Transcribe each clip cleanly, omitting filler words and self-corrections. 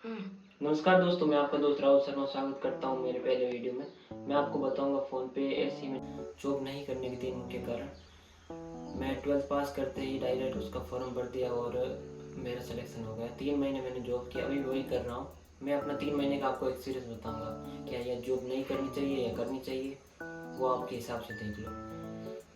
नमस्कार दोस्तों, मैं आपका दोस्त राहुल शर्मा स्वागत करता हूं मेरे पहले वीडियो में। मैं आपको बताऊंगा फ़ोन पे ऐसी में जॉब नहीं करने के 3 मुख्य कारण। मैं 12th पास करते ही डायरेक्ट उसका फॉर्म भर दिया और मेरा सिलेक्शन हो गया। 3 महीने मैंने जॉब किया, अभी वही कर रहा हूँ। मैं अपना 3 महीने का आपको एक्सपीरियंस बताऊँगा, क्या यह जॉब नहीं करनी चाहिए या करनी चाहिए, वो आपके हिसाब से देख लो।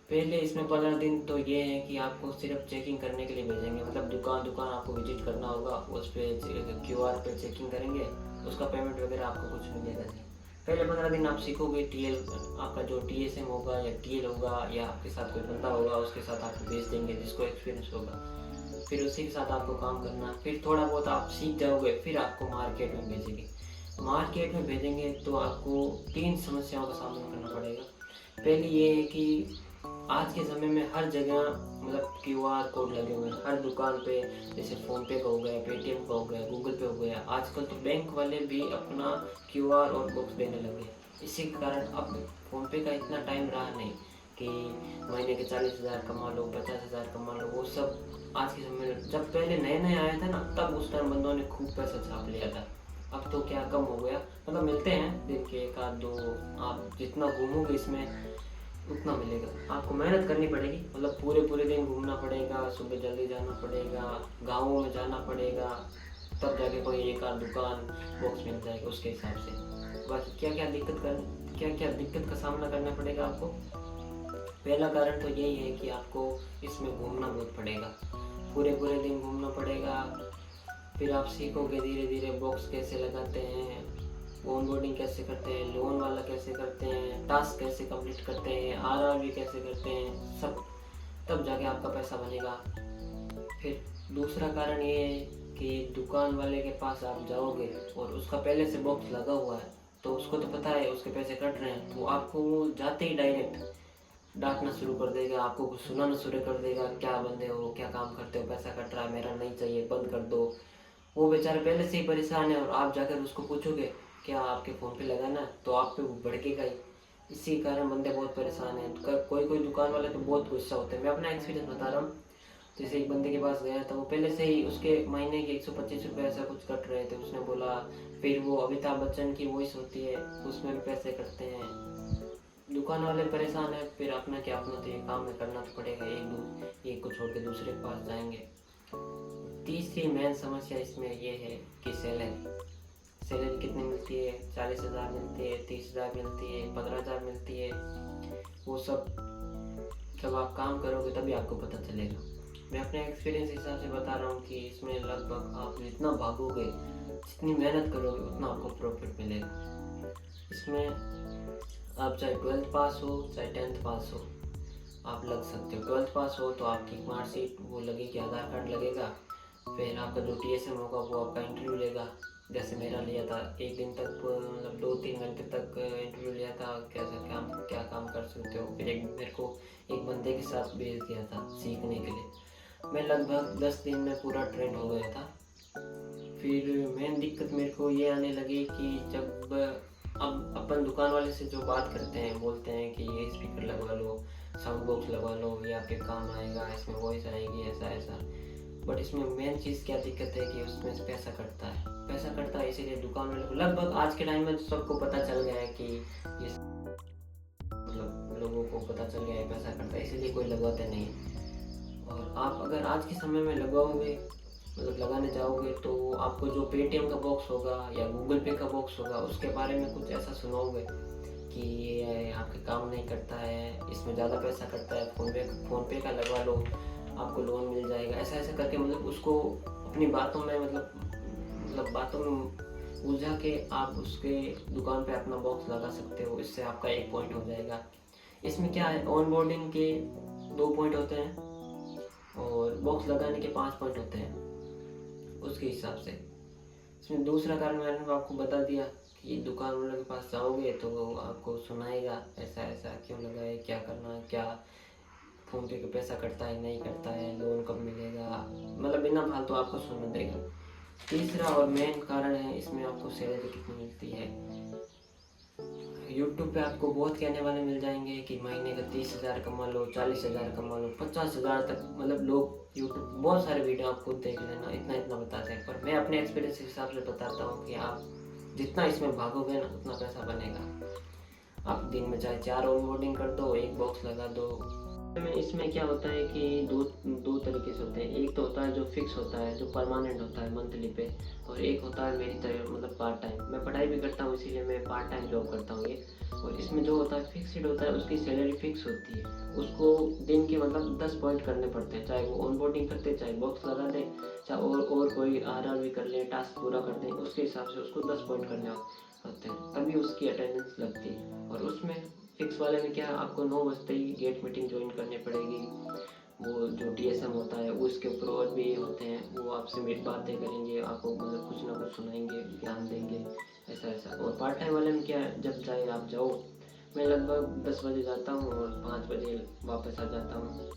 पहले इसमें 15 दिन तो ये है कि आपको सिर्फ चेकिंग करने के लिए भेजेंगे, मतलब दुकान दुकान आपको विजिट करना होगा, उस पर QR पे चेकिंग करेंगे, उसका पेमेंट वगैरह आपको कुछ मिलेगा नहीं। पहले 15 दिन आप सीखोगे, TL आपका जो TSM होगा या TL होगा या आपके साथ कोई बंदा होगा, उसके साथ आपको भेज देंगे जिसको एक्सपीरियंस होगा। फिर उसी के साथ आपको काम करना, फिर थोड़ा बहुत आप सीख जाओगे, फिर आपको मार्केट में भेजेंगे। मार्केट में भेजेंगे तो आपको 3 समस्याओं का सामना करना पड़ेगा। पहली ये है कि आज के समय में हर जगह मतलब QR कोड लगे हुए हैं, हर दुकान पे। जैसे फ़ोन पे का हो गया, पेटीएम का हो गया, गूगल पे हो गया, आजकल तो बैंक वाले भी अपना QR और बॉक्स देने लगे। इसी के कारण अब फ़ोन पे का इतना टाइम रहा नहीं कि महीने के 40,000 कमा लो, 50,000 कमा लो। वो सब आज के समय में, जब पहले नए नए आया था ना, तब उस टाइम बंदों ने खूब पैसा छाप लिया था। अब तो क्या कम हो गया, मतलब मिलते हैं दिन के 1 आध 2। आप जितना घूमोगे इसमें उतना मिलेगा। आपको मेहनत करनी पड़ेगी, मतलब पूरे पूरे दिन घूमना पड़ेगा, सुबह जल्दी जाना पड़ेगा, गाँवों में जाना पड़ेगा, तब जाके कोई एक आध दुकान बॉक्स मिल जाएगा उसके हिसाब से। बाकी क्या क्या दिक्कत का सामना करना पड़ेगा आपको। पहला कारण तो यही है कि आपको इसमें घूमना बहुत पड़ेगा, पूरे पूरे दिन घूमना पड़ेगा। फिर आप सीखोगे धीरे धीरे बॉक्स कैसे लगाते हैं, ऑनबोर्डिंग कैसे करते हैं, लोन वाला कैसे करते हैं, टास्क कैसे कंप्लीट करते हैं, RRB कैसे करते हैं, सब। तब जाके आपका पैसा बनेगा। फिर दूसरा कारण ये है कि दुकान वाले के पास आप जाओगे और उसका पहले से बॉक्स लगा हुआ है, तो उसको तो पता है उसके पैसे कट रहे हैं, तो आपको वो जाते ही डायरेक्ट डांटना शुरू कर देगा, आपको कुछ सुनाना शुरू कर देगा, क्या बंदे हो, क्या काम करते हो, पैसा कट रहा है, मेरा नहीं चाहिए, बंद कर दो। वो बेचारा पहले से ही परेशान है और आप जाकर उसको पूछोगे क्या आपके फ़ोन पे लगाना है, तो आप पे वो भड़केगा ही। इसी कारण बंदे बहुत परेशान हैं। कोई कोई दुकान वाले तो बहुत गुस्सा होते हैं। मैं अपना एक्सपीरियंस बता रहा हूँ। जैसे एक बंदे के पास गया था, वो पहले से ही उसके महीने के 125 रुपये ऐसा कुछ कट रहे थे। उसने बोला, फिर वो अमिताभ बच्चन की वॉइस होती है, उसमें भी पैसे कटते हैं। दुकान वाले परेशान है, फिर अपना क्या, अपना तो ये काम है, करना तो पड़ेगा। एक को छोड़ के दूसरे के पास जाएंगे। तीसरी मेन समस्या इसमें ये है कि सैलरी कितनी मिलती है। 40,000 मिलती है, 30,000 मिलती है, 15,000 मिलती है। वो सब जब आप काम करोगे तभी आपको पता चलेगा। मैं अपने एक्सपीरियंस हिसाब से बता रहा हूँ कि इसमें लगभग आप जितना भागोगे, जितनी मेहनत करोगे, उतना आपको प्रॉफिट मिलेगा। इसमें आप चाहे 12th पास हो चाहे 10th पास हो, आप लग सकते हो। 12th पास हो तो आपकी मार्कशीट वो लगेगी, आधार कार्ड लगेगा। फिर आपका जो TSM होगा वो आपका इंटरव्यू लेगा। जैसे मेरा लिया था, एक दिन तक मतलब 2-3 घंटे तक इंटरव्यू लिया था, क्या काम कर सकते हो। फिर मेरे को एक बंदे के साथ भेज दिया था सीखने के लिए। मैं लगभग 10 दिन में पूरा ट्रेंड हो गया था। फिर मेन दिक्कत मेरे को ये आने लगी कि जब अब अपन दुकान वाले से जो बात करते हैं, बोलते हैं कि ये स्पीकर लगवा लो, साउंड बॉक्स लगवा लो, ये आपके काम आएगा, इसमें वॉइस आएगी, ऐसा ऐसा। बट इसमें मेन चीज़ क्या दिक्कत है कि उसमें से पैसा कटता है। इसीलिए दुकान वाले को लगभग आज के टाइम में तो सबको पता चल गया है कि ये, मतलब लोगों को पता चल गया है पैसा कटता है, इसीलिए कोई लगवाते नहीं है। और आप अगर आज के समय में लगवाओगे, मतलब लगाने जाओगे, तो आपको जो पेटीएम का बॉक्स होगा या गूगल पे का बॉक्स होगा, उसके बारे में कुछ ऐसा सुनाओगे कि ये आपके काम नहीं करता है, इसमें ज़्यादा पैसा कटता है, फ़ोन पे का लगवा लो, आपको लोन मिल जाएगा, ऐसा ऐसा करके मतलब उसको अपनी बातों में, मतलब बातों में उलझा के आप उसके दुकान पे अपना बॉक्स लगा सकते हो। इससे आपका 1 पॉइंट हो जाएगा। इसमें क्या है, ऑन बोर्डिंग के 2 पॉइंट होते हैं और बॉक्स लगाने के 5 पॉइंट होते हैं उसके हिसाब से। इसमें दूसरा कारण मैंने आपको बता दिया कि दुकान वाले के पास जाओगे तो वो आपको सुनाएगा ऐसा ऐसा क्यों लगा है, क्या करना है, क्या फ़ोन पे का पैसा कटता है, नहीं कटता है, लोन कब मिलेगा, मतलब बिना फालतू आपको सुनने देगा। तीसरा और मेन कारण है इसमें आपको सैलरी कितनी मिलती है। यूट्यूब पे आपको बहुत कहने वाले मिल जाएंगे कि महीने का 30,000 कमा लो, 40,000 कमा लो, 50,000 तक, मतलब लोग यूट्यूब बहुत सारे वीडियो आप खुद देख लेना, इतना इतना बताते हैं, पर मैं अपने एक्सपीरियंस के हिसाब से बताता हूँ कि आप जितना इसमें भागोगे ना उतना पैसा बनेगा। आप दिन में चाहे 4 ऑनबोर्डिंग कर दो, 1 बॉक्स लगा दो। इसमें क्या होता है कि दो तरीके से होते हैं। एक तो होता है जो फिक्स होता है, जो परमानेंट होता है मंथली पे, और एक होता है मेरी तरह मतलब पार्ट टाइम। मैं पढ़ाई भी करता हूँ इसीलिए मैं पार्ट टाइम जॉब करता हूँ ये। और इसमें जो होता है फिक्स्ड होता है, उसकी सैलरी फिक्स होती है। उसको दिन के मतलब 10 पॉइंट करने पड़ते हैं, चाहे वो ऑनबोर्डिंग करते, चाहे बॉक्स लगा दें, चाहे और कोई आर भी कर ले, टास्क पूरा कर दें, उसके हिसाब से उसको 10 पॉइंट करने होते हैं, तभी उसकी अटेंडेंस लगती है। और उसमें फिक्स वाले में क्या, आपको 9 बजते ही गेट मीटिंग ज्वाइन करनी पड़ेगी। वो जो DSM होता है उसके ऊपर और भी होते हैं, वो आपसे बातें करेंगे, आपको मतलब कुछ ना कुछ सुनाएंगे, ज्ञान देंगे, ऐसा ऐसा। और पार्ट टाइम वाले में क्या है, जब चाहे आप जाओ। मैं लगभग 10 बजे जाता हूँ और 5 बजे वापस आ जाता हूँ।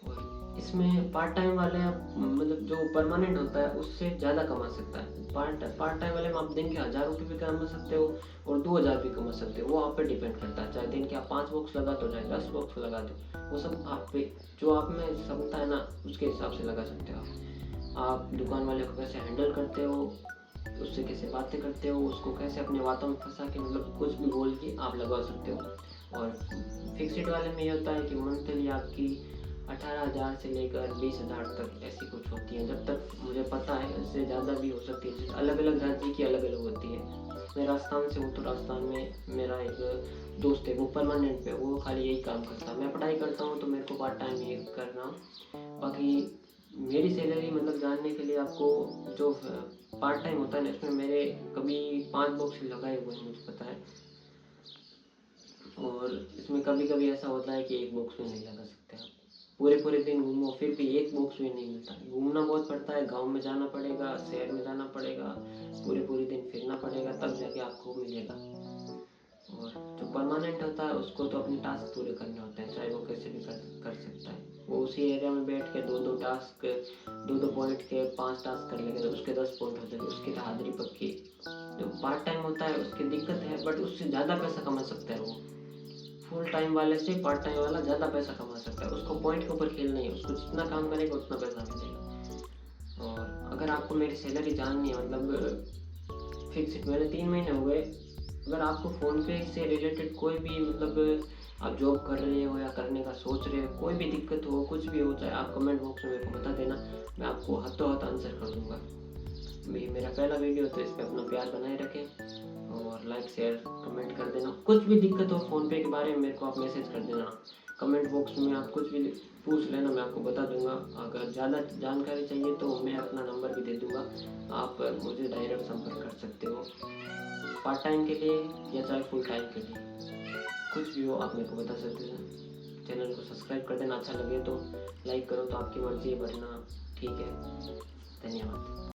और इसमें पार्ट टाइम वाले आप मतलब जो परमानेंट होता है उससे ज़्यादा कमा सकता है। पार्ट टाइम वाले में आप दिन के 1000 रुपये भी कमा सकते हो और 2000 भी कमा सकते हो, वो आप पे डिपेंड करता है। चाहे दिन के आप 5 बॉक्स लगा दो, चाहे 10 बॉक्स लगा दो, वो सब आप पे, जो आप में क्षमता है ना उसके हिसाब से लगा सकते हो आप दुकान वाले को कैसे हैंडल करते हो, उससे कैसे बातें करते हो, उसको कैसे अपने बातों में फंसा के मतलब कुछ भी बोल के आप लगा सकते हो। और फिक्स्ड वाले में ये होता है कि मंथली आपकी 18,000 से लेकर 20,000 तक ऐसी कुछ होती है, जब तक मुझे पता है। इससे ज़्यादा भी हो सकती है, अलग अलग राज्य की अलग अलग होती है। मैं राजस्थान से हूँ, तो राजस्थान में मेरा एक दोस्त है, वो परमानेंट पे, वो खाली यही काम करता है। मैं पढ़ाई करता हूँ तो मेरे को पार्ट टाइम ये करना। बाकी मेरी सैलरी मतलब जानने के लिए आपको, जो पार्ट टाइम होता है ना, इसमें मेरे कभी 5 बॉक्स लगाए हुए हैं, मुझे पता है। और इसमें कभी कभी ऐसा होता है कि 1 बॉक्स भी नहीं लगा सकते आप। पूरे दिन घूमो फिर भी 1 बॉक्स भी नहीं मिलता। घूमना बहुत पड़ता है, गांव में जाना पड़ेगा, शहर में जाना पड़ेगा, पूरे दिन फिरना पड़ेगा, तब जाके आपको मिलेगा। और जो परमानेंट होता है उसको तो अपने टास्क पूरे करने होते हैं, चाहे वो कैसे भी कर सकता है। वो उसी एरिया में बैठ के दो टास्क, दो पॉइंट के 5 टास्क कर लेगा तो उसके 10 पॉइंट हो जाएंगे, उसकी हाजिरी पक्की। जो पार्ट टाइम होता है उसकी दिक्कत है, बट उससे ज़्यादा पैसा कमा सकता है वो। फुल टाइम वाले से पार्ट टाइम वाला ज़्यादा पैसा कमा सकता है। उसको पॉइंट के ऊपर खेल नहीं है, उसको जितना काम करेगा उतना पैसा मिलेगा। और अगर आपको मेरी सैलरी जाननी है मतलब फिक्स, मेरे 3 महीने हो गए। अगर आपको फ़ोनपे से रिलेटेड कोई भी मतलब आप जॉब कर रहे हो या करने का सोच रहे हो, कोई भी दिक्कत हो, कुछ भी हो, चाहे आप कमेंट बॉक्स में मेरे को बता देना, मैं आपको हाथों हाथ आंसर कर दूँगा। मेरा पहला वीडियो तो इस पर अपना प्यार बनाए रखें और लाइक शेयर कमेंट कर देना। कुछ भी दिक्कत हो फ़ोनपे के बारे में मेरे को आप मैसेज कर देना, कमेंट बॉक्स में आप कुछ भी पूछ लेना, मैं आपको बता दूंगा। अगर ज़्यादा जानकारी चाहिए तो मैं अपना नंबर भी दे दूंगा, आप मुझे डायरेक्ट संपर्क कर सकते हो, पार्ट टाइम के लिए या चाहे फुल टाइम के लिए, कुछ भी हो आप मेरे को बता सकते हो। चैनल को सब्सक्राइब कर देना, अच्छा लगे तो लाइक करो, तो आपकी मर्जी है, वरना ठीक है। धन्यवाद।